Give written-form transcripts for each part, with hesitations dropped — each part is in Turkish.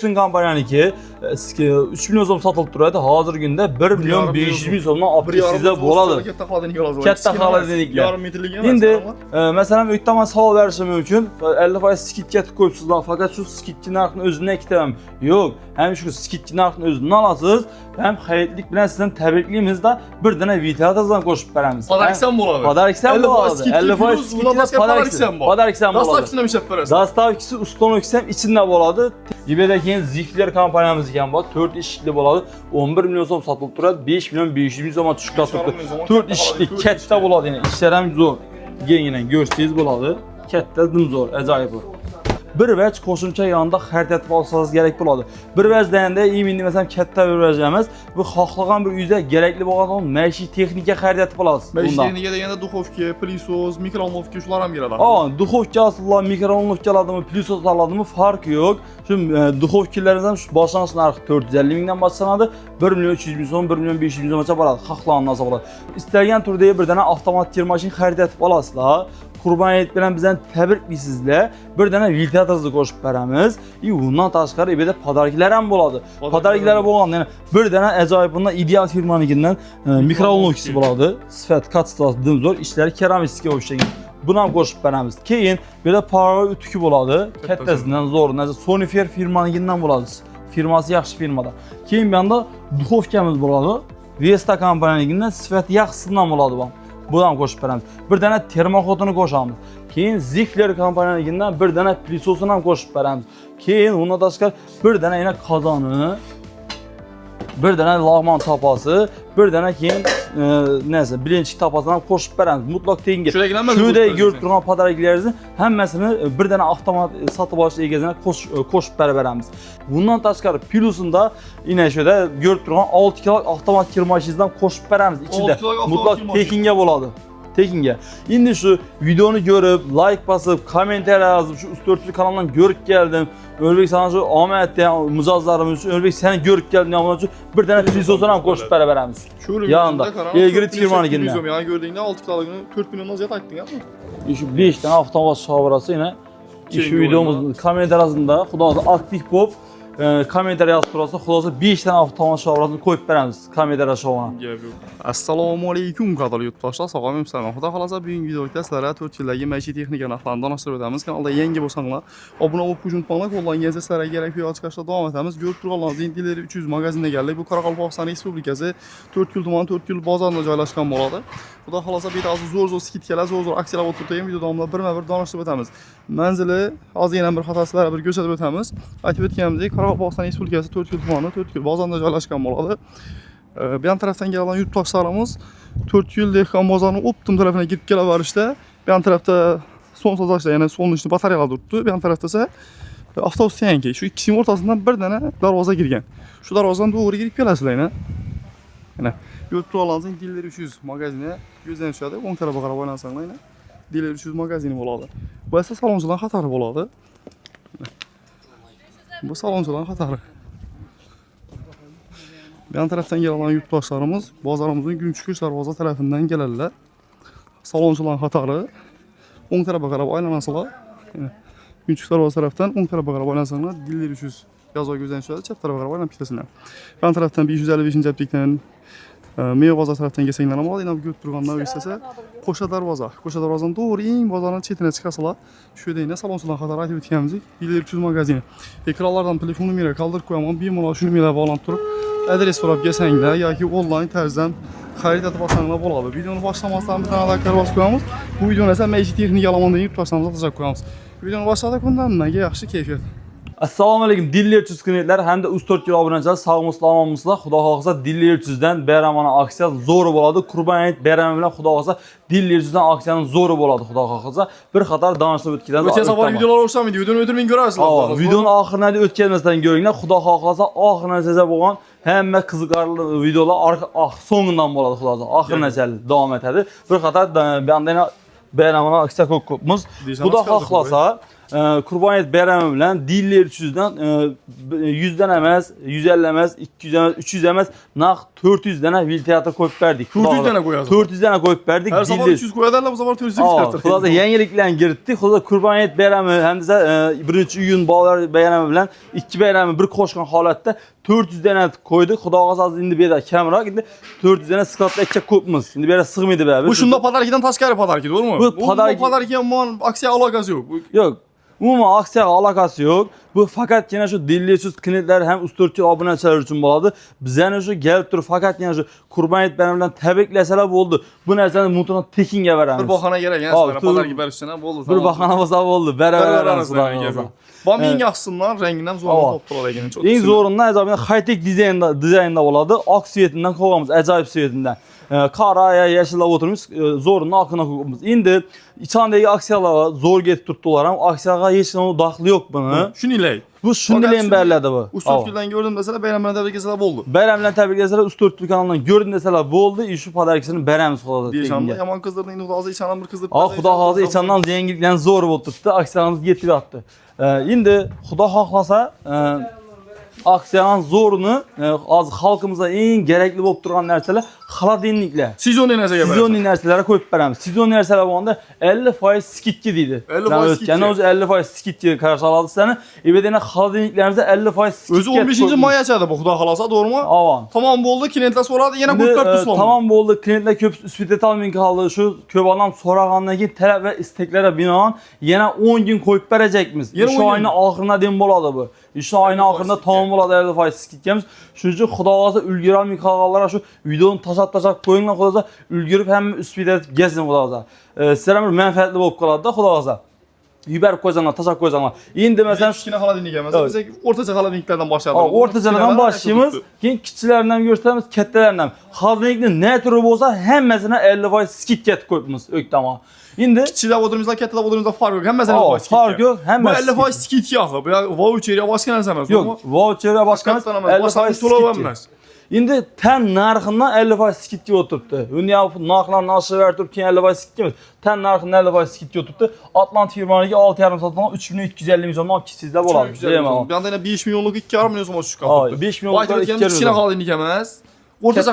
Bütün kampanyaniki 3 milyon so'm satılıb turadi. Hozir kunda 1 milyon 500 ming so'mdan olib sizda bo'ladi. Katta xolodilnik Katta xolodilniklar. Yarım metrlik emas. Endi masalan o'ytaman savol berishim mumkin. 50% skidga qo'yibsizlar, faqat shu skidki narxini o'zidan ikkitaman. Yo'q, ham shu skidki narxini o'zidan olasiz. Ham xayrlik bilan sizdan tabriklaymiz-da, bir dana vitamindan qo'shib beramiz. Podariksan bo'ladi. Podariksan bo'ladi. 50% skidga podariksan bo'ladi. Podariksan bo'ladi. Dastavkasini ham ishlatib berasiz. Dastavkasi ustonovkasi ham ichida bo'ladi. Ibeda keyin Zifler kompaniyamiz ekan bor, 4 eshikli bo'ladi. 11 million so'm sotib turadi. 5 million 500 ming so'mga tushib turibdi. 4 eshikli katta bo'ladi, ya'ni ishlar ham zo'r. Yengina ko'rsangiz bo'ladi. Katta, zo'r, ajoyib. Bir vaj qo'shimcha yonida xarid etib olsangiz kerak bo'ladi. Bir vaj deganda endi masalan katta bir vaj emas, bu xohlagan bir uyda kerakli bo'lgan maishiy texnika xarid etib olasiz. Maishiy texnika deganda duxovka, plysos, mikrovolnovka shular ham kiradi. Duxovka aslan, mikrovolnovkalardimi, plyososlardimi farqi yo'q. Shu duxovkalardan shu boshlang'ich narxi 450 mingdan boshlanadi. 1 million 300 ming so'm, 1 million 500 ming so'mgacha boradi. Xohlagan narsa bo'ladi. Istalgan turdagi bir dana avtomat termashin xarid etib olasizlar. Qurban Hayit bilan bizdan tabrikliysizlar. Bir dana vitaminni qo'shib beramiz. Undan tashqari ibeda podariklar ham bo'ladi. Podariklar bo'lganda, ya'ni bir dana ajoyib bundan ideal firmanikidan mikrovolnovkasi bo'ladi. Sifat katsasi dimzo'r, ishlari keramikga o'xshagan. Buni ham qo'shib beramiz. Keyin belə parva utuki bo'ladi. Kattasidan zo'r, Sonifer firmanikidan bo'ladi. Firmasi yaxshi firmada. Keyin bu yerda duxovkamiz bo'ladi. Vesta kompaniyasidan sifat yaxshisidan bo'ladi bu. Bunu ham qo'shib beramiz. Bir dana termoxotini qo'shamiz. Keyin Zifler kompaniyasidan bir dana plyososini ham qo'shib beramiz. Keyin undan tashqari bir dana yana qozoni, bir dana lag'mon tapasi, bir dana keyin neyse bilinchik tapasini ham qo'shib beramiz. Mutlaq tengi. Shunday ko'rib turgan podariklarimizni hammasini bir dana avtomat sotib olish egasiga qo'shib beramiz. Bundan tashqari plyosunda yine shunda ko'rib turgan 6 kg avtomat kirmashingizni qo'shib beramiz. Ichida mutlaq tekinga bo'ladi. Tekinga. Endi shu videoni ko'rib, like bosib, kommentariy yozib, shu Usto'rtli kanaldan ko'rib keldim. O'zbek sana shu omadli mijozlarimiz uchun, O'zbek seni ko'rib keldim degan uchun bir dana plyososini ham qo'shib beramiz. Yanında. Elgiri firmanikidan. Yani gördüğünde 6 kilologini 4 milyondan ziyade aytding ya. Şu 5 tane avtomat şavrası yine şu videomuz komentariyasında Xudo'si aktiv bo'lib komentariy yozib tursa, Xudo'si 5 tane avtomat şavrasini qo'yib beramiz komentariy şovuna. Assalomu alaykum qadrli yurtdoshlar, sog'lom-salomat. Xudo xolasa bugungi videoda sizlarga 4 yildagi maishiy texnika narxlarini tanishtirib o'tamiz. Kanalda yangi bo'lsanglar, obuna bo'lib qo'shib unutmanglar. Qo'llangancha sizlarga kerakli video chiqarishda davom etamiz. Ko'rib turganlaringiz Intelleri 300 magazinga keldik. Bu Qoraqalpog'iston Respublikasi 4 yil tuman 4 yil bozorida joylashgan bo'ladi. Xudo xolasa bu yerda zo'r skidkalar, zo'r aksiyalar bo'lib turgan video davomida birma-bir tanishtirib o'tamiz. Manzili ozgina bir xatoslarni bir ko'rsatib o'tamiz. Aytib o'tganimizdek, Qoraqalpog'iston Respublikasi 4 yil tumani 4 yil bozorida joylashgan bo'ladi. Bu yan tarafdan gelen yurtdoshlarimiz 4 yil dehqon bozorini optim tarafına girib kelaverishdi. Bu yan tarafda son sozlashda, ya'ni solnishli batareyalar turibdi. Bu yan tarafda esa avtobus tanki. Shu ikkisining o'rtasidan bir dana darvoza girgan. Shu darvozadan to'g'ri kirib kelasizlar, mana. Ko'rib turganlaringiz Intelleri 300 magazini ko'zdan tushadi. O'ng tarafga qarab o'ylansanglar, Intelleri 300 magazini bo'ladi. Bu esa salonchilar xatari bo'ladi. Bu salonchilar xatari. Bir yan taraftan gelen yurtdoshlarimiz bozorimizning Gümüşküç darvoza tarafından gelirler. Salonchilar xatari. O'ng tarafga qarab aylanasizlar. Gümüşküç darvoza tarafdan o'ng tarafga qarab aylansanglar, Intelleri 300 yozuv ko'zdan tushadi. Chap tarafga qarab aylanib ketasizlar. Bu yan tarafdan 555-aplikdan Meva bozor tarafdan kelsanglar ham bo'ladi. Yana bu ko'rib turganlar esa qo'sha darvoza. Qo'sha darvozadan to'g'ri eng bozorning chetine chiqasizlar. Shu yerda salonchilar xatari aytib o'tganimizdek, Intelleri 300 magazini. Ekranlardan telefon nomerlari qoldirib qo'yaman. Bemalol shu nomerlarga bog'lanib turib adres so'rab kelsanglar yoki onlayn tarzdan xarid etib olsanglar bo'ladi. Videoni boshlamasdan bir dana like bosib qo'yamiz. Bu videoni esa maishiy texnika alamondan yurtdoshlarimizni tashab qo'yamiz. Videoni boshladik, undan menga yaxshi kayfiyat. Assalomu alaykum Dilli 300 klientlar hamda Usto'rt yil obunachilar, sog'misiz, salomatmisizlar? Xudo xohlasa Dilli 300dan bayramona aksiya zo'r bo'ladi. Qurban Hayit bayrami bilan Xudo xohlasa Dilli 300dan aksiyaning zo'ri bo'ladi. Xudo xohlasa bir qator danishib o'tkazamiz. O'tgan safar videolar o'xshamaydi. Videoni o'tirmang ko'rasizlar. Videoni oxirida o'tkazmasdan ko'ringlar. Xudo xohlasa oxirigacha bo'lgan hamma qiziqarli videolar so'ngidan bo'ladi. Xudo xohlasa oxirigacha davom etadi. Bir qator bayramona aksiya ko'pmiz. Xudo xohlasa Qurbaniyət bərəmi bilən Diller 300-dən 100-dən əməz, 150 əməz, 200 əməz, 300 əməz, naq 400 dənə vilteatr qoyub verdik. 400 dənə qoyacaq. 400 dənə qoyub verdik. Her sabah 300 koyarlar, bu sabah 400 vilteatr. Xulasa yeniliklə giritdik. Xulasa Qurbaniyət bərəmi həm də 1-ci iyun bağlar bərəmi bilən 2 bərəmi bir qoşqan halətdə 400 dənə qoyduq. Xudağa az indi bir də kəmraq indi 400 dənə sklatda ikkə qoyubmuz. İndi belə sığmıydı be. Bu şunda padarkidən taşqarı padarki, doğru mu? Bu padarkiyə aksiya alakası yok. Yox. Umuman aksiyaga alakası yok. Bu fakat yine şu Diller klientler hem üstürtü abunəçilər üçün boladı. Bizə şu gəlib dur fakat yine şu Qurbaniyət bərəmdən təbrikləsələr oldu. Bu nərsəni mutuna tekinə verəmiz. Bir baxana gerek yəni padarki bər üstünə oldu. Bir baxana olsa oldu. Bərabər. Bamin yaxsınlar, rəngindən zorla topdular yəni çox. Ən zorundan əcəb high-tech dizaynda boladı. Ağ svetindən qoğamız, əcayip svetindən. Karaya, yeşildə oturmuş, zorundan akına qoymuş. İndi içəndəki aksiyalara zor getib tutdular, amma aksiyaga heç nə daxili yox bunu. Şunu ilək. Bu şundiləyin bərlədi bu. Üstürtüldən gördüm desələr, bərəmlə təbrikləsələr oldu. Bərəmlə təbrikləsələr, Üstürtül kanalından gördüm desələr oldu. İşi padarkisinin bərəmi soxladı. Deyəcəm, yaman qızdırdı, indi Xudağa içəndən bir qızdırdı. Xuda hazı içəndən zəngiliklə zor oldu. Aksiyalarımız getirib atdı. İndi Xuda haqlasa aksiyanın zorunu az xalqımıza en gerekli olub durğan nərsələr xaladenliklə. Sizon enerjiyə bərəmdir. Sizon enerjilərə qoyub bərəmiz. Sizon enerjiləri olanda 50% skitki deyildi. 50% skitki. Yəni 50% skitki qarşıladı səni. İbədənə xaladenliklərimizdə 50% skitki. Özü 15-ci mayaçadır bu Xuda xalasa, doğru mu? Avan. Tamam bu oldu, klientlər soradı, yenə qurtlar tuslandı. Tamam bu oldu, klientlər köp üsvidetalmin qaldı. Şu köbanam sorağandakı tələb və isteklərə binaən yenə 10 gün qoyub bərəcəkmiz. Şu ayının axırına dem boladı bu. İşte ayının axırında tamam boladı 50% skitkimiz. Çünki Xudağaza ülgürən mikroğallara şu videonun taşaq qoyunla Xudağaza ülgürüb həm üsvidet gezin Xudağaza. Sizlərə bir mənfəətli olub qaladı da Xudağaza. Yübər qoyacaqlar, taşaq qoyacaqlar. İndi məsələn kiçikə xaladenik gəlməsə, bizə ortaca xaladeniklərdən başlayalım. Ortacalardan başlayımız, gen kiçiklərindən göstərimiz, kətlərindən. Xaladenikli nə türü olsa həmməsinə 50% skit qoyubumuz öktama. İndi kiçiklər vodurumuzla, kətlər vodurumuzla farq yox. Həmməsinə 50% skit. Farq yox, həmməsinə. Bu 50% skit yaxı. Bu voucherə başqa nəsə məz. Yox, voucherə başqa 50% skit. İndi tən narxından 50% skitki oturubdu. Ünlü narxla naşı verdirib ki 50% skitki. Tən narxından 50% skitki oturubdu. Atlant firmanı ki 6,5 satılan 3350 milyon ki sizdə boladı. Bir anda yenə 5 milyonluq 2,5 milyon soma düşük qaldı. 5 milyonluq 2,5 milyon. Kiçiklə xaladenik əməz. Ortaca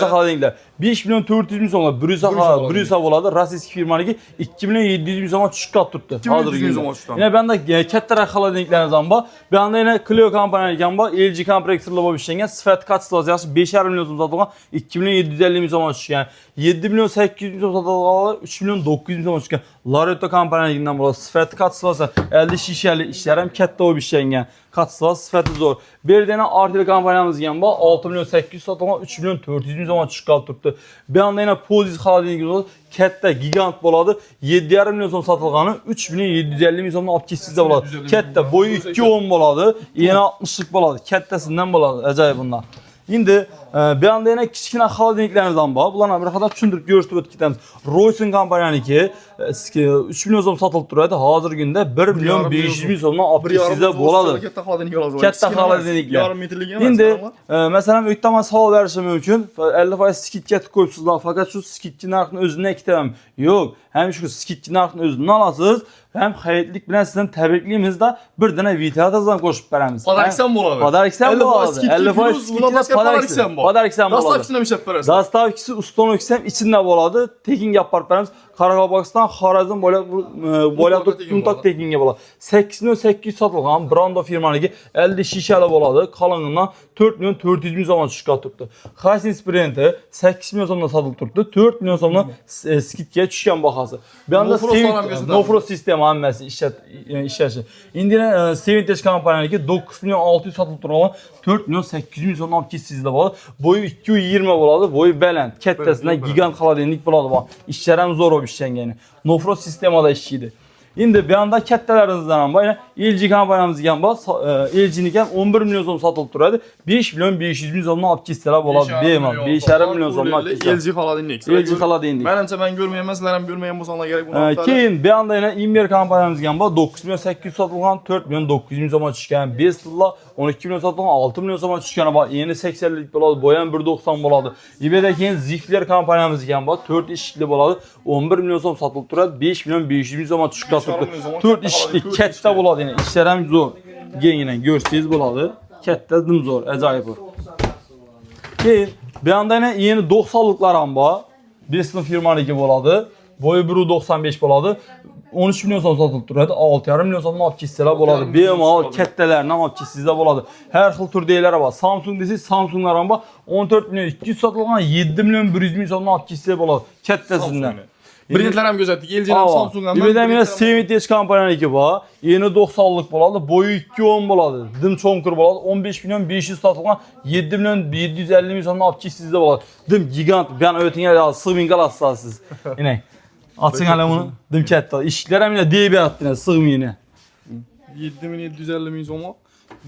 xaladeniklər. 5 milyon 400 min sonra Brüsa boladı. Rasiski firmanı ki 2 milyon 700 min sonra düşük qaldı. 2700 min sonra düşük. Yine ben de kətlərə xaladeniklərinə zamba. Bir anda yine Clio kampanyayla zamba. LG kompresorla bu işləyən. Sifət kaç lazıyası 5,5 milyon satılan 2 milyon 750 min sonra düşük. Yəni 7 milyon 800 min satılan 3 milyon 900 min sonra düşük. Lareto kampanyayla bula sifət kaç lazıyası 50 şişəli işlərəm kətdə o işləyən. Katsılar sifəti zor. Bir dənə Artel kampanyamız gələn bax 6 milyon 800 satılan 3 milyon 400 min zaman çıxıb tutdu. Bir anda yenə Pozis xaladenik oldu. Kətdə gigant boladı. 7,5 milyon son satılğanı 3 milyon 750 min sonra apkesizdə boladı. Kətdə boyu 2,10 boladı. Yenə 60'lık boladı. Kətdəsindən boladı. Əcayib bunlar. İndi bir anda yenə kiçiklə xaladeniklərimizdən bax. Bunlarla bir qədər düşündürüb göstərib getəmiz. Royson kampaniyanı ki 3 milyon som satılıb duraydı. Hazır gündə 1 milyon 500 min somdan apkesizdə boladı. Kətdə xaladenik olacaq. Kətdə xaladeniklə. Yarım metrlik emas. İndi məsələn ötəmə sual verişi mümkün. 50% skit qoyubsuzlar. Fakat şu skitçi narxını özündən ikiteməm. Yox, həm şu skitçi narxını özündən alasınız. Hem xeyirlik bilən sizdən təbrikliyimiz də bir dənə VTA'dan qoşub bərəmiz. Padariksən boladı. Padariksən boladı. 50% skitçi padariksən boladı. Padariksən boladı. Dastavkisine mişət bərəsən. Dastavkisi ustonoksəm içində boladı. Tekin yapar bərəmiz. Qarabağstan Xarazm boyatıb tuntak tekinə boladı. 8 milyon 800 satılğan Brando firmanı ki 50 şişəli boladı. Qalınlığından 4 milyon 400 min zaman çıxartıbdı. Xasin Sprint'i 8 milyon somdan satılıb 4 milyon somdan skitkiyə düşkən baxası. Bir anda Nofro sistemi hamməsi işləşir. İndi Sevinteş kampaniyanı ki 9 milyon 600 satılıb olan 4 milyon 800 min somdan sizdə boladı. Boyu 220 boladı. Boyu bələnd. Kətdəsində gigant xaladenik boladı. İşlərəm zor o işlən yəni. Nofro sistemada işçiydi. İndi bir anda kətdələrinizdən bax, LG kompaniyamız ekan bor. LG'nin ekan 11 milyon so'm sotilib turadi. 5 milyon 500 ming so'mdan olib ketsalar bo'ladi. Bemalol 5,5 milyon so'mdan olib ketsalar. LG Xaladinlik. LG Xaladinlik. Menimcha men görmeyen, sizlar ham görmeyen bo'lsanglar kerak buni. Keyin bu yoqda yana Imer kompaniyamiz ekan bor. 9 milyon 800 sotilgan, 4 milyon 900 ming so'mga tushgan. Bestilla 12 milyon sotilgan, 6 milyon so'mga tushgani bor. Yeni 80'lik bo'ladi, bu ham 190 bo'ladi. eBayda keyin Zifler kompaniyamiz ekan bor. 4 eshikli bo'ladi. 11 milyon so'm sotilib turadi. 5 milyon 500 ming so'mga tushib turibdi. 4 eshikli katta bo'ladi yana. Ishlar ham zo'r. Kengina ko'rsangiz bo'ladi. Katta, dimzo'r, ajoyib. Keyin bu yoqda yana yeni 90'lıklar ham bor. Bestin firmaniki bo'ladi. Boyu 1.95 bo'ladi. 13 milyon so'm sotilib turadi. 6,5 milyon so'mdan olib ketsalar bo'ladi. Bemalol kattalarni ham olib ketsangizlar bo'ladi. Har xil turdagilari bor. Samsung desangiz, Samsunglar ham bor. 14 milyon 200 sotilgan, 7 milyon 100 ming so'mdan olib ketsalar bo'ladi. Kattasidan. Brendlar ham ko'rsatdik. LG ham Samsung ham. eBayda yana Sevintage kompaniyasi bor. Yeni 90'lık bo'ladi. Boyu 2.10 bo'ladi. Dim cho'nqir bo'ladi. 15 milyon 500 sotilgan, 7 milyon 750 ming so'mdan olib ketsangizlar bo'ladi. Dim gigant. Ben o'tinglar sig'ming qalasizlar siz. Inay. Açın hala bunu. Dim katta. Eshiklar ham yana debyatdan sig'mayni. 7 milyon 750 ming so'm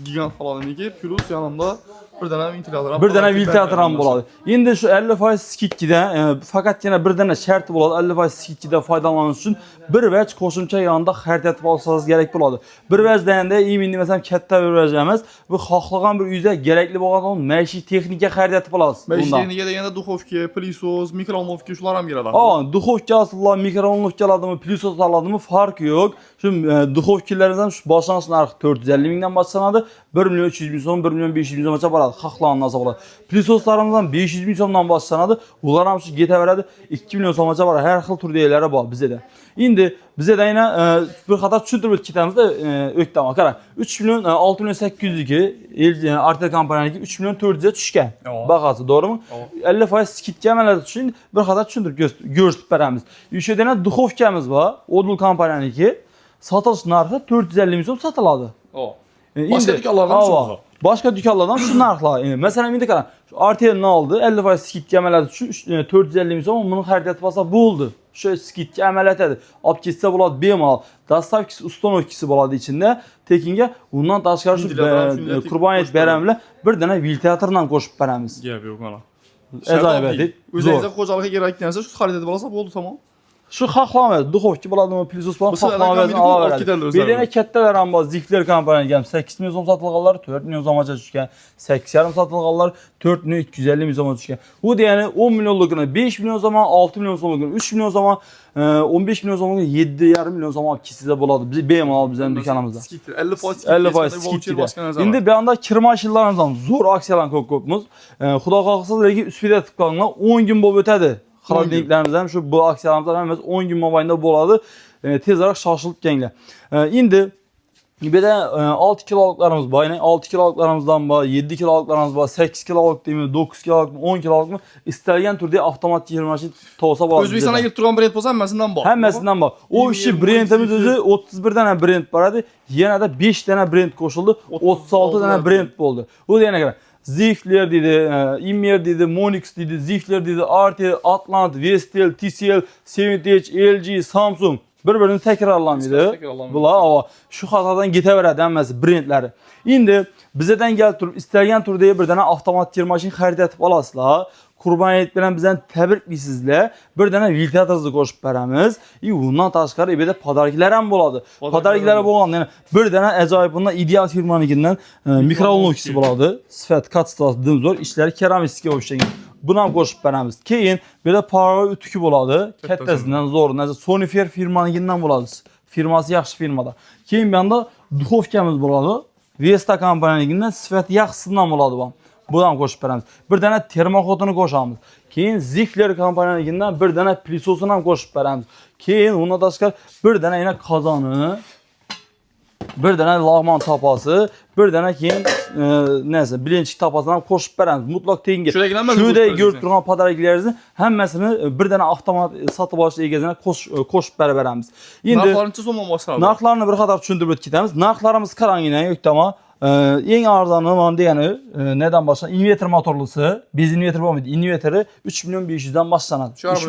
gigant Xaladinlik plus yanında bir dana ventilator. Bir dana ventilator ham bo'ladi. Endi shu 50% skidkidan faqatgina bir dana sharti bo'ladi. 50% skidkidan foydalanish uchun bir vaj qo'shimcha yonida xarid etib olsangiz kerak bo'ladi. Bir vaj deganda endi masalan katta bir vaj emas, bu xohlagan bir uyda kerakli bo'lgan maishiy texnika xarid etib olasiz. Maishiy texnika deganda duxovka, plysos, mikrovolnovka shular ham kiradi. Duxovkalar, mikrovolnovkalarmi, plyososlarmi farqi yo'q. Shu duxovkalardan shu boshlang'ich narxi 450 mingdan boshlanadi. 1 milyon 300 ming so'm, 1 milyon 500 ming so'mgacha boradi. Xohlagan narsa bo'ladi. Plyososlarımızdan 500 ming so'mdan boshlanadi. Ular ham shu ketaveradi. 2 milyon so'mgacha boradi. Har xil turdagilari bor bizda. Endi bizda yana bir qator tushuntirib ketamizda o'kdama qarang. 3 milyon 6 milyon 800 Artel kompaniyasi 3 milyon 400 ga tushgan. Bahası doğrumu? 50% skidga amaliyot uchun bir qator tushuntirib ko'rsatib beramiz. O'sha yana duxovkamiz bor. Odul kompaniyasi satış narxi 450 ming so'm sotiladi. Başka dükkanlardan mı? Başka dükkanlardan şu narxlar. Mesela indi qarang, şu RTL ne oldu? 50% skidga amaliyot uchun 450 ming so'm buni xarid etib olsa bo'ldi. Shu skidga amaliyot etadi. Olib ketsa bo'ladi bemalol. Dastavkisi, ustanovkisi bo'ladi ichida. Tekinga undan tashqari shu Qurbon hayit bayramida bir dana ventilatordan qo'shib beramiz. Gap yo'q mana. Ajoyib. O'zingizga xo'jalikka kerak narsa shu xarid etib olsa bo'ldi, tamom. Şu xohlamaydi, duxovka bo'ladimi, plysos bo'ladimi, xohlamaydi, olaveradi. Bir dena kattalar ham bor, Zifler kompaniyasi ham 8 milyon so'm sotilganlar, 4 milyon so'mgacha tushgan, 8,5 sotilganlar 4 milyon 250 ming so'mga tushgan. Bu degani 10 milyonligini 5 milyon so'm, 6 milyon so'mligini 3 milyon so'm, 15 milyon so'mligini 7,5 milyon so'm olib ketsa bo'ladi. Biz bemalol bizning do'konimizda. 50% skidda. Endi bu yoqda kir mashinlarimiz ham zo'r aksiyalar ko'pmiz. Xudo xohlasa lekin üstüde tıklanlar 10 gün bo'lib o'tadi. Xaladinliklarimiz ham shu bu aksiyalarimiz ham 10 gün mobaynida bo'ladi. Tezroq shoshilib kelinglar. Endi eBayda 6 kiloliklarimiz bor, ya'ni 6 kiloliklarımızdan bor, 7 kiloliklarimiz bor, 8 kilolik deymi, 9 kilolik, 10 kilolikmi istalgan turda avtomat yig'im mashin tug'sa bo'ladi. O'zbekistonda kirib turgan brend bo'lsa hammasidan bor. Hammasidan bor. O ishi brendimiz o'zi 31 dana brend bor edi. Yanada 5 dana brend qo'shildi, 36 dana brend bo'ldi. Bu degani qarang. Zifler dedi, Imer dedi, Monix dedi, Zifler dedi, RTL, Atlant, Vestel, TCL, Sevintage, LG, Samsung bir-birini takrorlamaydi. Bular shu xatodan ketaveradi hammasi brendlari. Endi bizdan kelib turib istalgan turdagi bir dana avtomat kir mashin xarid etib olasizlar. Qurbon hayit bilan bizdan tabriklaysizlar. Bir dana ventilatorni qo'shib beramiz. Undan tashqari eBayda podarklar ham bo'ladi. Podarklar bo'lganda yana bir dana ajoyib bundan ideal firmanikidan mikrovolnovkasi bo'ladi. Sifat katsitasi dimzo'r, ishlari keramikga o'xshagan. Buni ham qo'shib beramiz. Keyin bu yerda power utuki bo'ladi. Kattasidan zo'r, Sonifer firmanikidan bo'ladi. Firmasi yaxshi firmada. Keyin bu yoqda duxovkamiz bo'ladi. Vesta kompaniyasidan sifati yaxshisidan bo'ladi bu. Bunu ham qo'shib beramiz. Bir dana termoxotini qo'shamiz. Keyin Zifler kompaniyasidan bir dana plyososini ham qo'shib beramiz. Keyin undan tashqari bir dana yana qozoni, bir dana lag'mon tapasi, bir dana keyin neyse bilinchik tapasini ham qo'shib beramiz. Mutlaq tengi. Shunday ko'rib turgan podarklaringizni hammasini bir dana avtomat sotib olish egasiga qo'shib beramiz. Endi narxlarni so'mdan boshlaymiz. Narxlarni bir qator tushuntirib ketamiz. Narxlarimiz qarangina yo'qdami? En arzanı olan diyeni neden başlanır? Inverter motorlusu, biz inverter olmadı. Inverteri 3 milyon 500'den başlanır. 3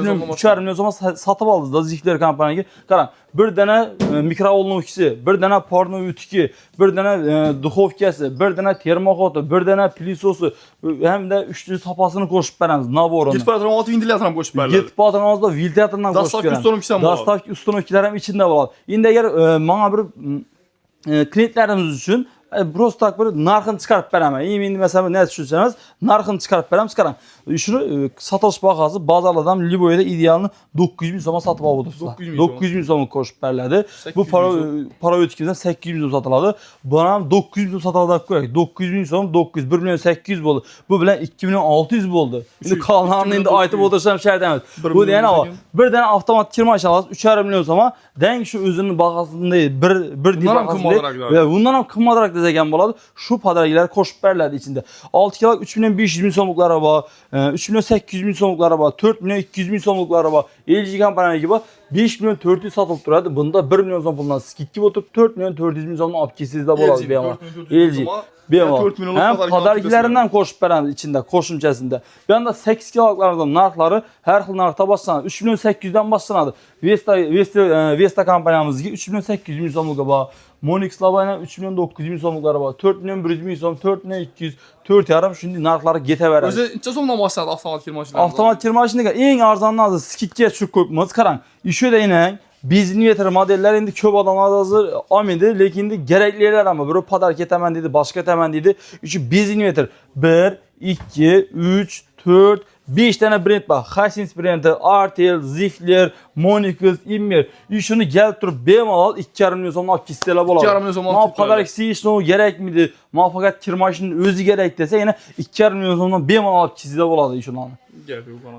milyon zaman satıp aldınız da Zifler kampaniyası. Karan bir dana mikrovolnovkisi, bir dana porno ütüki, bir dana duxovkasi, bir dana termoxotu, bir dana pilisosu, hem de üçlü tapasını koşup veremiz. Naborunu. Git patron ventilatordan koşup verler. Git patronumuzda ventilatordan koşup veremiz. Dastavki ustanoklar hem içinde var. İndi eğer bana bir klientlerimiz için prostak bir narxını çıkarıp veremem. İndi mesela ne düşünseniz narxını çıkarıp veremem çıkaram. Şunu satış bakası bazarlardan Liboya'da idealini 900 bin soma satıp alıyorsunuz. 900 bin soma koşup verlerdi. Bu para ötküden 800 bin satıladı. Bana 900 bin satıladı koyuyor. 900 bin soma 900, 1 milyon 800 oldu. Bu bilen 2 milyon 600 oldu. Şimdi kalanlarını indi aytıp otursam şey demez. Bu diyene ama bir tane avtomat kirma aşağısı 3,5 milyon soma denk şu özünün bakasında değil. Bir dil bakasında değil. Ve bundan hem kımadarak dezegen boladı. Şu padargiler koşup verlerdi içinde. 6 kiloluk 3 milyon 500 bin somluklara var. 3 milyon 800 bin somluklara var. 4 milyon 200 bin somluklara var. LG kampaniyası gibi 5 milyon 400 satılıp durardı. Bunda 1 milyon som pulundan skit gibi oturup 4 milyon 400 bin somlu apkesiz de boladı. LG. Hem padargilerinden koşup veren içinde, koşun içerisinde. Bir anda 8 kiloluklardan narxları her xil narxda başlanır. 3 milyon 800'den başlanır. Vesta kampanyamız gibi 3 milyon 800 bin somluğa var. Monix Labayla 3 milyon 900 bin somlukları var. 4 milyon 100 bin som, 4 milyon 200, 4 yarım şimdi narxları gete verir. Özü neçə somdan başladı avtomat kirmaşınlar? Avtomat kirmaşında en arzanlı azı skitke çok koymaz karan. İşe de yine biz inverter modeller indi köp adamlar hazır amindi lekin indi gerekliler ama biri padar ketemen dedi başka temen dedi. Üçü biz inverter 1 2 3 4 5 tane brand var. Hisense brandi, RTL, Zifler, Monix, Immer. Şunu gelip durup bemalal 2,5 milyon somla kistele boladı. 2,5 milyon somla ma padar ikisi işin o gerek miydi? Ma fakat kirmaşının özü gerek dese yine 2,5 milyon somla bemalal kistele boladı işin onu.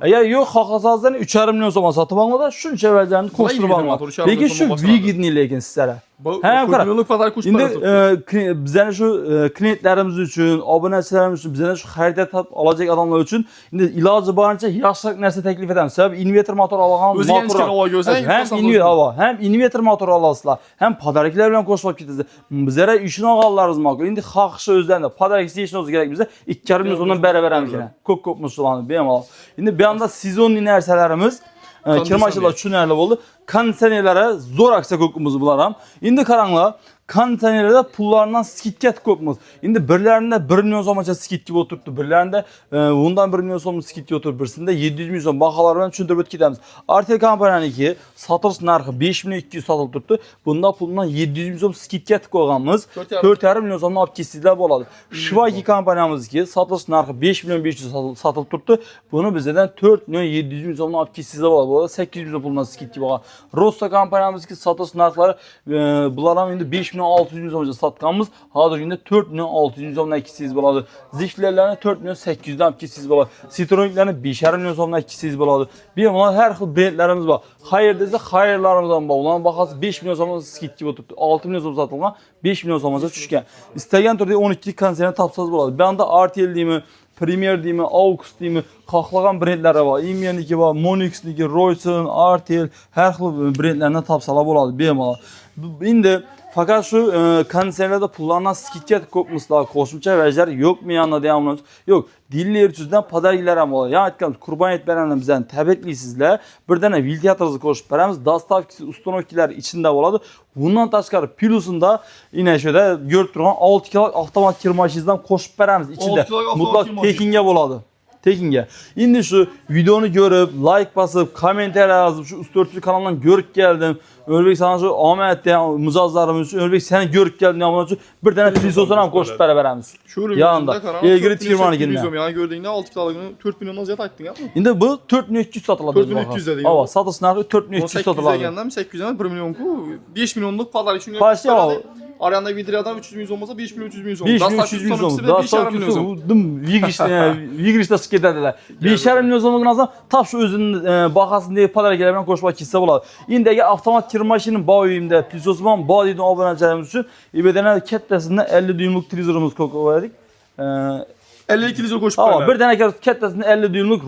Ya yok hakasazdan 3,5 milyon soma satıp almadı. Şunu çevireceğini koşturup almadı. Peki şu vigidni lekin sizlere. Hem milyonluk kadar kuş parası. İndi bizden şu klientlerimiz için, aboneçilerimiz için, bizden şu xəride tap alacak adamlar için indi ilacı barınca yaşlıq nəsə təklif edəm. Səbəb inverter motor alağan hem inverter motor alasılar, hem padariklər bilan qoşulub getəcək. Bizlərə işin ağallarız makul. İndi xaxşı özlərində padarik işin olsa gerek bizə 2,5 milyon ondan bərabərəm ki. Kok musulanı bemal. İndi bir anda sezon inersələrimiz kirmaşılar çünərli oldu. Kondisionerlere zor aksa kokumuz bularam. İndi karanlığa kondisionerlerde pullarından skitket kopmuz. İndi birlerinde 1 milyon somaca skit gibi oturttu. Birlerinde bundan 1 milyon somaca skit gibi oturttu. Birisinde 700 milyon bakalarından çündürüp gidemiz. RTL kampanyanın ki satış narxı 5 milyon 200 satılıp tuttu. Bunda pulundan 700 milyon skitket koyğanımız 4,5 milyon somaca alıp kesizler boladı. Şivaki kampanyamız ki satış narxı 5 milyon 500 satılıp tuttu. Bunu bizden 4 milyon 700 milyon somaca alıp kesizler boladı. 800 milyon pulundan skit gibi. Rosta kampanyamız ki satış narxları bunlardan indi 5 milyon 600 milyon somaca satqanımız hazır günde 4 milyon 600 milyon somla ikisiz boladı. Ziflerlerine 4 milyon 800'den ikisiz boladı. Citroen'lerine 5,5 milyon somla ikisiz boladı. Bir bunlar her xil brendlerimiz var. Hayır dese hayırlarımızdan var. Ulan bakası 5 milyon somaca skit gibi oturdu. 6 milyon somaca satılgan 5 milyon somaca düşkən. İstəyən türdə 12 konserine tapsaz boladı. Bir anda RTL deyimi, Premier deyimi, Aux deyimi, qalxlagan brendləri var. Immeniki var, Monix-niki, Royson, RTL, hər xil brendlərindən tapsalar boladı. Bemal. İndi fakat şu konserlerde pullanan skitket kopmuşlar, koşumça vecler yok mu yanında devamlı? Yok. Dilli ertüzden padargiler ama olur. Yani etkilemiş kurban et verenler bizden təbəqli sizler. Bir tane viltiyatırızı koşup veremiz. Dastavkisi, ustanovkiler içinde oladı. Bundan taşkarı pilusunda yine şöyle görüp duran 6 kiloluk avtomat kirmaşizden koşup veremiz. İçinde mutlak tekinge oladı. Tekinge. İndi şu videonu görüp, like basıp, komentar yazıp, şu Üstörtülü kanalından görüp geldim. Ölbek sana şu Ahmet diye muzazlarımız için, Ölbek sen görüp geldin ya için bir tane plisosuna koşup beraberimiz. Yanında. İlgili tirmanı kendine. Yani gördüğünde 6 kiloluk 4 milyondan ziyade attın ya. İndi bu 4 milyon 200 satıladı. 4 milyon 200 dedi. Ava satış narxı 4 milyon 200 satıladı. 800'e geldim 800'e 1 milyon ku 5 milyonluk pazar için. Arayanda videodan 300 milyon olmasa 5 milyon 300 milyon. 5 milyon 300 milyon. Daha milyon. Vigirişte skederdiler. 5,5 milyon olmak lazım. Tap şu özünün bakasın diye pazara gelebilen koşmak kisse buladı. İndi avtomat kirmaşının bağıyımda plisosman bağ dedim abonecilerimiz için. İbedene kettesinde 50 düğümlük televizorumuz verdik. 52 litre koşup ama bir tane kettesinde 50 düğümlük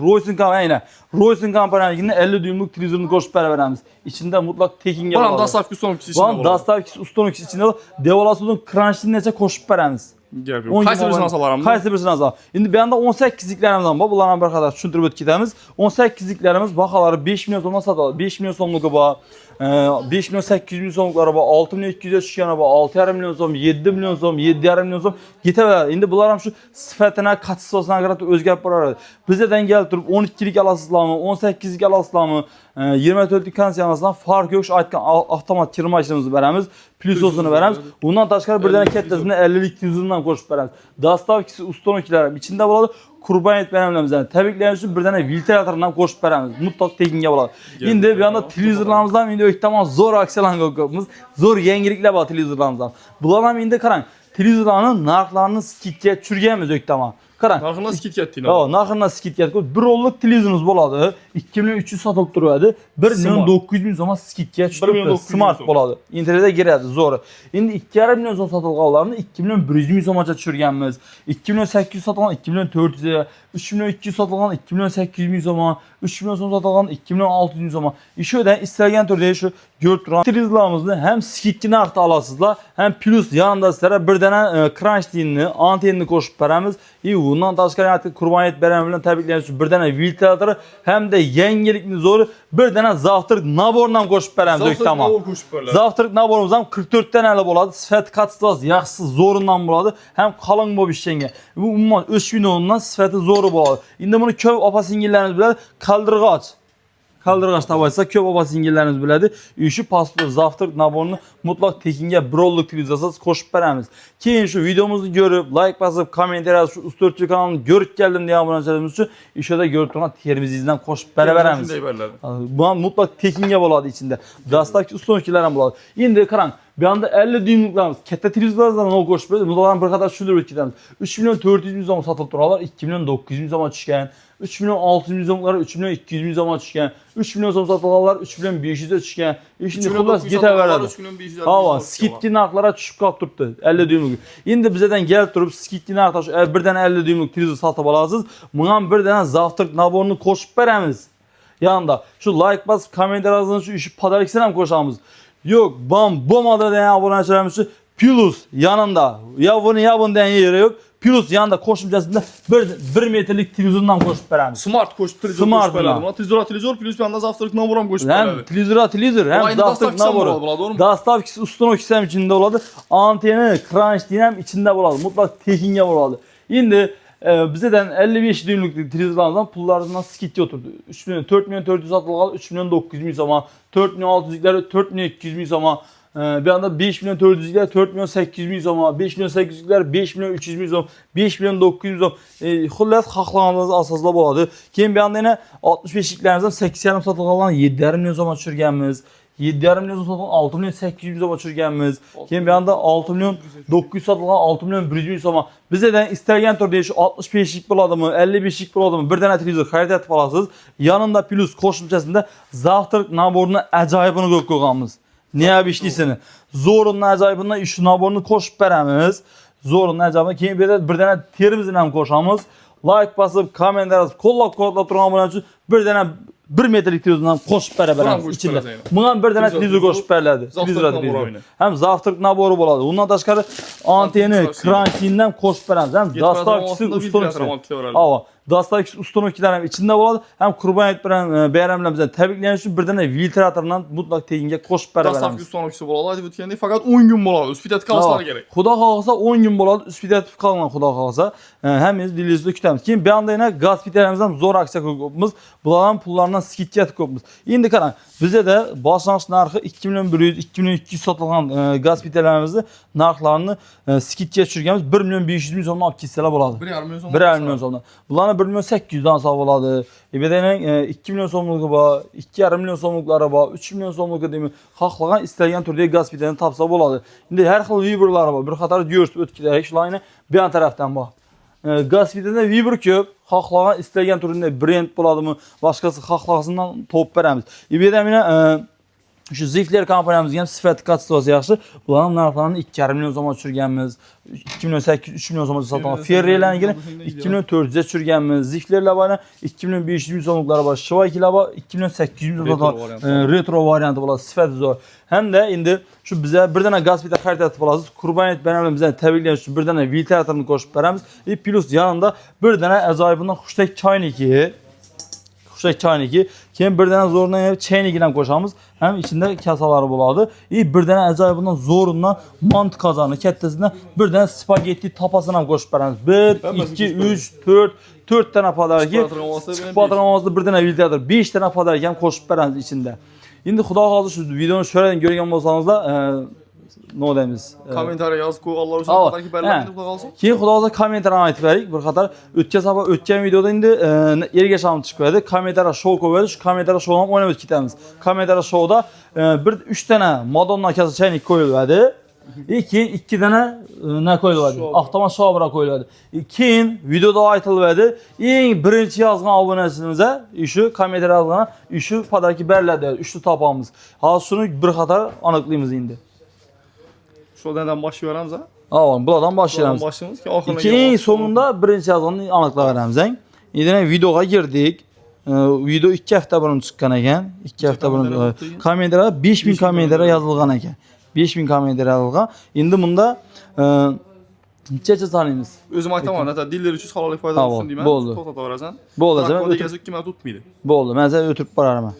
Royson kampanyanın 50 düğümlük televizorunu koşup veremiz. İçinde mutlak tekinge var. Bana Dastavki ustanokisi içinde var. Dastavki ustanokisi içinde var. Devalasının kranşını neçe koşup veremiz. Gel yok. Qaysı birisini alsalar? Qaysı birisini alsalar? İndi bir anda 18'liklərimiz var. Bunlarla bir qədər düşündürüb ötkidəmiz. 18'liklərimiz baxaları 5 milyon somdan satılır. 5 milyon somluğu var. 5 milyon 800 milyon somluqları var. 6 milyon 200 düşkəni var. 6,5 milyon som, 7 milyon som, 7,5 milyon som. Getə İndi bunlar ham şu sifətinə, kaçısına görə özgərib var. Bizədən gəlib durub 12'lik alasızlarmı, 18'lik alasızlarmı, 24'lük kondisionasından fark yok. Şu aytqan avtomat kir maşinimizi verəmiz, plusosunu verəmiz. Bundan daşqar bir dənə kətdəsində 50'lik tüzündən qoşub verəmiz. Dastavkisi ustonukilərim içində buladı. Kurban et beğenmemizden təbrikləriz üçün bir dənə filtratorundan qoşub verəmiz. Mutlaq tekinə buladı. İndi bir anda televizorlarımızdan indi öktəman zor aksiyalan qoqumuz, zor yeniliklər var televizorlarımızdan. Bunlardan indi qaran televizorların narxlarını skitkiyə çürgəyimiz öktəman. Qaran. Narxından skit getdiyini. Ha, narxından skit getdik. 1 rolluq televizorunuz boladı. 2300 satılıb dururdu. 1 milyon 900 min soma skitkiyə çıxdı. Smart boladı. İnternetə girərdi zor. İndi 2,5 milyon som satılğanlarını 2 milyon 100 min somaca çürgənmiz. 2 milyon 800 satılan 2 milyon 400'e, 3 milyon 200 satılan 2 milyon 800 min soma, 3 milyon som satılan 2 milyon 600 min soma. İşi ödən istəyən türdə şu gördürən televizorlarımızı həm skitki narxda alasızlar, həm plus yanında sizlərə bir dənə crunch deyinini, antenini qoşub verəmiz. Bundan daşqar artıq Qurban et bərəmlə təbrikləriz üçün bir dənə filtratoru, həm də yenilikli zoru bir dənə Zavtırk naborla qoşub verəmiz. Zavtırk naborumuzdan 44 dənə ələ boladı. Sifət kaçsız, yaxşısız zorundan boladı. Həm qalın bob işlənə. Bu ümumən 3000 ondan sifəti zoru boladı. İndi bunu köv apa singillərimiz bilədir. Kaldırğac. Kaldırğaç tavaysa köv apa singillərimiz bilədir. Üşü paslı Zavtırk naborunu mutlaq tekinə bir rolluq televizorsiz qoşub verəmiz. Keyin şu videomuzu görüb, like basıb, komentar yazıb, şu Usta kanalını görüb gəldim deyə abunə olmanız üçün işədə görüb durğan termizizdən qoşub verəmiz. Bu mutlaq tekinə boladı içində. Dastavki Usta boladı. İndi qaran bir anda 50 düymlüklərimiz, kətdə televizorlardan o qoşub verdi. Bunlardan bir qədər şudur ötkidəmiz. 3 milyon 400 min soma satılıb durarlar, 2 milyon 900 min soma düşkən. 3 milyon 600 min somları 3 milyon 200 min soma düşkən. 3 milyon som satılırlar, 3 milyon 500'e düşkən. Şimdi xullas getə verədi. Hava, skitki narxlara düşüb qalıb durdu 50 düymlük. İndi bizədən gəlib durub skitki narxda bir dənə 50 düymlük televizor satıb alasınız. Bundan bir dənə Zavtırk naborunu qoşub verəmiz. Yanında şu like basıb, komentar yazın şu işi padaliksinəm qoşamız. Yok, bomada deyən abunə çəkəmişsə plus yanında. Ya bunu deyən yeri yok. Plus yanında qoşumcasında 1 metrlik televizordan qoşub verəmiz. Smart qoşub televizor qoşub verəmiz. Televizor plus bir anda Zavtırk naboram qoşub verəmiz. Həm televizor, həm Zavtırk naboru. Dastavkisi ustonuki həm içində oladı. Anteni, crunch deyəm içində oladı. Mutlaq tekinə oladı. İndi bizədən 55 düymlük televizorlarımızdan pullarından skitki oturdu. 4 milyon 400 satılğalı 3 milyon 900 min soma, 4 milyon 600'likləri 4 milyon 200 min soma, bir anda 5 milyon 400'liklər 4 milyon 800 min soma, 5 milyon 800'liklər 5 milyon 300 min soma, 5 milyon 900 min soma. Xüllət xaqlanımız asasla boladı. Keyin bir anda yenə 65'liklərimizdən 8,5 satılğalan 7,5 milyon soma çürgənimiz. 7,5 milyon satılğan 6 milyon 800 min soma çürgənimiz. Keyin bir anda 6 milyon 900 satılğan 6 milyon 100 min soma. Bizədən istərgən türdə şu 65'lik buladı mı, 55'lik buladı mı bir dənə televizor xərid etib alasınız. Yanında plus qoşumçasında Zavtırk naborunu əcayibini qoyğamız. Niyə işləyirsən? Zorunun əcayibinə iş naborunu qoşub verəmiz. Zorunun əcayibinə keyin bir dənə terimizlə qoşamız. Like basıb, komentar yazıb, kollab durğan abunə üçün bir dənə 1 metrelik televizordan qoşub verəmiz içində. Bundan bir dənə televizor qoşub verədi. Həm Zavtırk naboru boladı. Ondan daşqarı anteni, crunchindən qoşub verəmiz. Həm dastavkisi ustonuki. Dastavkisi ustonukilərim içində boladı. Həm Qurban et bəyərəmlərimizdən təbrikləyən üçün bir dənə filtratorundan mutlaq tekinə qoşub verəmiz. Dastavkisi ustonukisi boladı. Bu deyəndə fəqət 10 gün boladı. Üsfidət qalsalar gərək. Xuda qalsa 10 gün boladı. Üsfidət qalan xuda qalsa həmiz dilizdə kütəmiz. Keyin bir anda yenə qaz filtlərimizdən zor aksiya qoyubumuz. Bunların pullarından skitkiyyət qoyubumuz. İndi qaran bizə də başlanğıc narxı 2 milyon 100, 2 milyon 200 satılğan qaz filtlərimizdə narxlarını skitkiyə çürgəmiz 1 milyon 500 min somdan alıb kitsələ boladı. 1,5 milyon somdan. Bunların 1 milyon 800'dan sağ oladı. Bir de 2 milyon somluğu var, 2,5 milyon somluqları var, 3 milyon somluğu deyimi, xalqlagan istəyən türdə qaz filtrini tapsa oladı. İndi hər xil vibrları var. Bir xatar görürsüz ötküdə, şulayını bir an tərəfdən bax. Qaz filtrində vibr köp, xalqlagan istəyən türdə brend boladı mı, başqası xalqlasından top verəmiz. Bir də Şu Zifler kompaniyamızın ham sifati katsivasi yaxshi. Bularning narxlarini 2,5 million so'mga tushirganmiz. 2 million 800 3 million so'mga sotilgan. Ferrari'larni 2 million 400 ga tushirganmiz. Ziflerlar bana 2 million 500 ming so'mliklar bor. Shivakilar bor 2 million 800 ming so'mga retro varianti bo'ladi. Sifati zo'r. Hamda endi shu bizga bir dana gaz plita xarid qilasiz. Qurbaniyat bilan bizdan tabriklash uchun bir dana ventilyatorni qo'shib beramiz. Plus yanında bir dana ajoyibidan xushtak choyniki. Xushtak choyniki. Keyin bir dana zo'rdan chaynigini ham qo'shamiz. Hem içinde kasaları buladı. Bir dana ajoyibidan zo'rundan mant qozoni kattasidan bir dana spagetti tapasini ham qo'shib beramiz. 1 2 3 4 dana padarki. Patronumuzda bir dana ventilyator, 5 dana padarki ham qo'shib beramiz içinde. Endi xudo xohlasa shu videoni sho'radan ko'rgan bo'lsangizlar, nima deymiz? Kommentariya yozib qo'yganlar uchun qadarki bellanadi xudo xohlasa. Keyin xudo xohlasa kommentariyani aytib berik. Bir qator o'tgan videoda endi ergashamiz chiqib berdi. Kommentariya show qo'yadi. Shu kommentariya showni ham o'ynab ketamiz. Kommentariya showda bir 3 dana Madonna kasa chaynik qo'yiladi. Keyin 2 dana nima qo'yiladi? Avtomat shovra qo'yiladi. Keyin videoda aytiladi. Eng birinchi yozgan obunachimizga shu kommentariya yozgan shu padarki beriladi. 3 ta topamiz. Hozir shuni bir qator aniqlaymiz endi. Şuradan başlayamiz ha. Avval bulardan başlayamiz. Başlayamiz ki oxirina. Keyin sonunda birinchi yozganni aniqlab beramiz. Endi videoga girdik. Video 2 hafta burun chiqqan ekan. 2 hafta burun kommentariya 5000 kommentariya yozilgan ekan. 5000 kommentariya yozilgan. Endi bunda necha sanaymiz? O'zim aytaman, hatta diller uchun halollik foyda olsun deyman. To'xtataverasan. Bo'ldi. Kodegasi kimlar tutmaydi. Bo'ldi. Men sizga o'tirib boraman.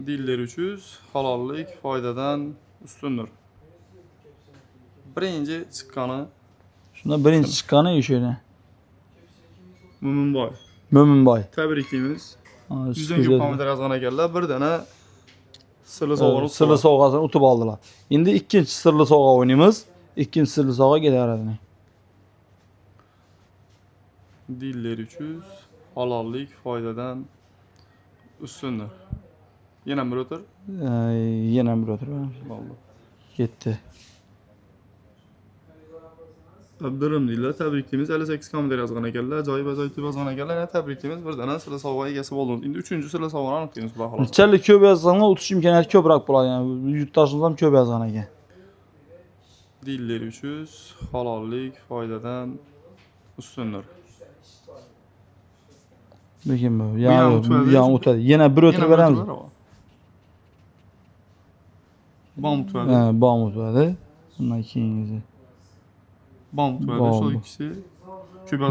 Diller uchun halollik foydadan ustundir. Birinchi chiqqani Shunda birinchi chiqqani o'shani. Mo'minboy. Mo'minboy. Tabriklaymiz. Yuzdan ko'p kommentar yozgan ekanlar. Bir dana sirli sovg'ani sirli sovg'asini utib oldilar. Endi ikkinchi sirli sovg'a o'ynaymiz. Ikkinchi sirli sovg'a kelaveradi. Diller uchun halollik foydadan ustundir. Yana bir o'tir. Yana bir o'tir. Vallahi. Ketdi. Abdurum deydilar, tabriklaymiz. 58 kommentar yozgan ekanlar. Ajoyib yozgan ekanlar. Tabriklaymiz. Bir dana sirli sovg'a egasi bo'ldingiz. Endi 3-chi sirli sovg'ani aniqlaymiz xudo xohlasa. Challi ko'p yozganlar o'tish imkoniyati ko'proq bo'ladi. Yani yurtdoshimiz ham ko'p yozgan ekan. Diller uchun halollik foydadan ustundir. Lekin bu yan o'tadi. Yana bir o'tirib beramiz. Bamut verdi. Bamut verdi. Bundan keyingisi. Bamut verdi. Şu ikisi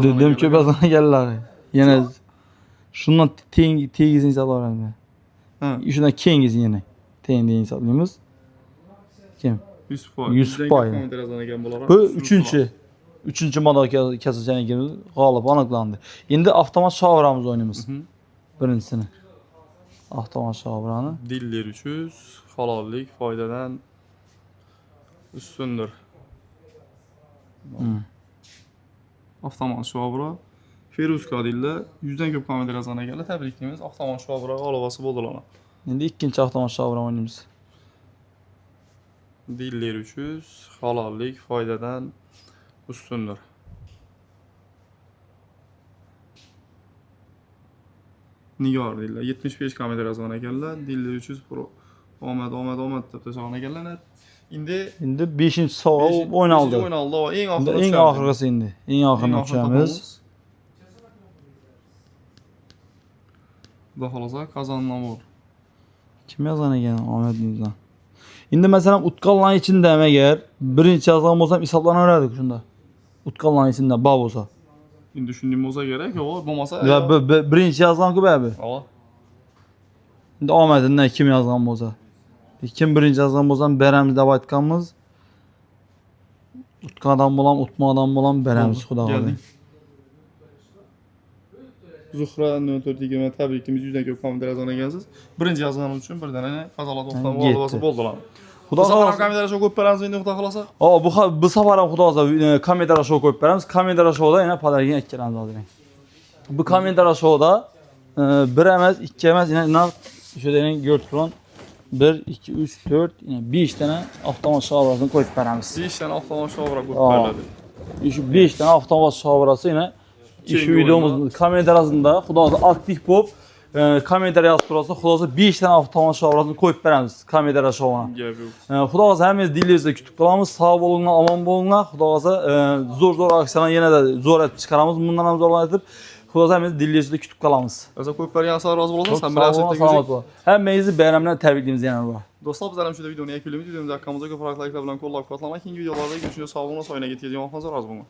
Dedim köp yazana geldiler. Yine şundan tegizini salarım. Şundan keyingisi yine. Tegizini salıyoruz. Kim? Yusuf Pay. Bu üçüncü model keseceğine girdi. Galip anıklandı. Şimdi avtomat şavramız oynuyoruz. Birincisini. Avtomat şavranı. Diller uchun halollik foydadan ustundir. Avtomat shovra. Feruska deydilar. 100dan ko'p kommentar yozgan ekanlar. Tabriklaymiz. Avtomat shovra g'alabasi bo'ldilar. Endi ikkinchi avtomat shovra o'ynaymiz. Diller uchun halollik foydadan ustundir. Nigar deydilar. 75 kommentar yozgan ekanlar. Diller uchun pro. Omad deb yozgan ekanlar. Endi 5-chi sovg'a o'ynaldi. Eng oxirgisi endi. Eng oxirini tushamiz. Xudo xolasa qozonnamur. Kim yozgan ekan Ahmet Nizam? Endi masalan utqanlarning ichida ham agar birinchi yozgan bo'lsam hisoblanaveradi shunda. Utqanlarning ichida bor bo'lsa. Endi shunday bo'lsa kerak, yo'q, bo'lmasa. Ya birinchi yozgan-ku bu. Yo'q. Endi Ahmet'dan kim yozgan bo'lsa. Kim birinchi yozgan bo'lsam beramiz deb aytganmiz. Utqandan bo'lam, utmadan bo'lam beramiz xudo xohlasa. Zuhra 0420 tabrikimiz 100dan ko'p kommentar yozgan ekansiz. Birinchi yozgan uchun bir dana qazolat o'qdan g'alabasi bo'ldilar. Xudo xolasa kommentariya show qo'yib beramiz endi xudo xolasa. Bu safar ham xudo xolasa kommentariya show qo'yib beramiz. Kommentariya showda yana padarga ikkalamiz hozir. Bu kommentariya showda bir emas, ikki emas, yana şöyle gördüklerim 1 2 3 4 yani 5 tane avtomat şavrasını koyup veramiz. 5 tane avtomat şavra koyup verildi. 5 tane avtomat şavrası yine şu videomuzun kamera arasında xudo aktif bo'lib kommentariya yazıb durasınız. Xudasa 5 dənə avtomat şavrasını qoyub verəmiz kommentariya şovuna. Gəl yox. Xudasa həmiz dillərinizdə kütük qalamız. Sağ olun, aman olun. Xudasa zor aksiyona yenə də zor et çıxaramız. Bundan hem zorlan edib. Xudasa həmiz dillərinizdə kütük qalamız. Əzə qoyub verən sağ razı olasın. Sən Sağ biraz olun, etdin salamat gözük. olun. Həminizi bəyənimlə təbrikliyimiz yəni var. Dostlar biz həmişə də videonu yekləmiz. Videomuzu haqqımızda qoparaq like bilan qollab qatlamaq. İkinci videolarda görüşürüz. Sağ olun, sonra getəcəyəm. Baxmanıza razı olun.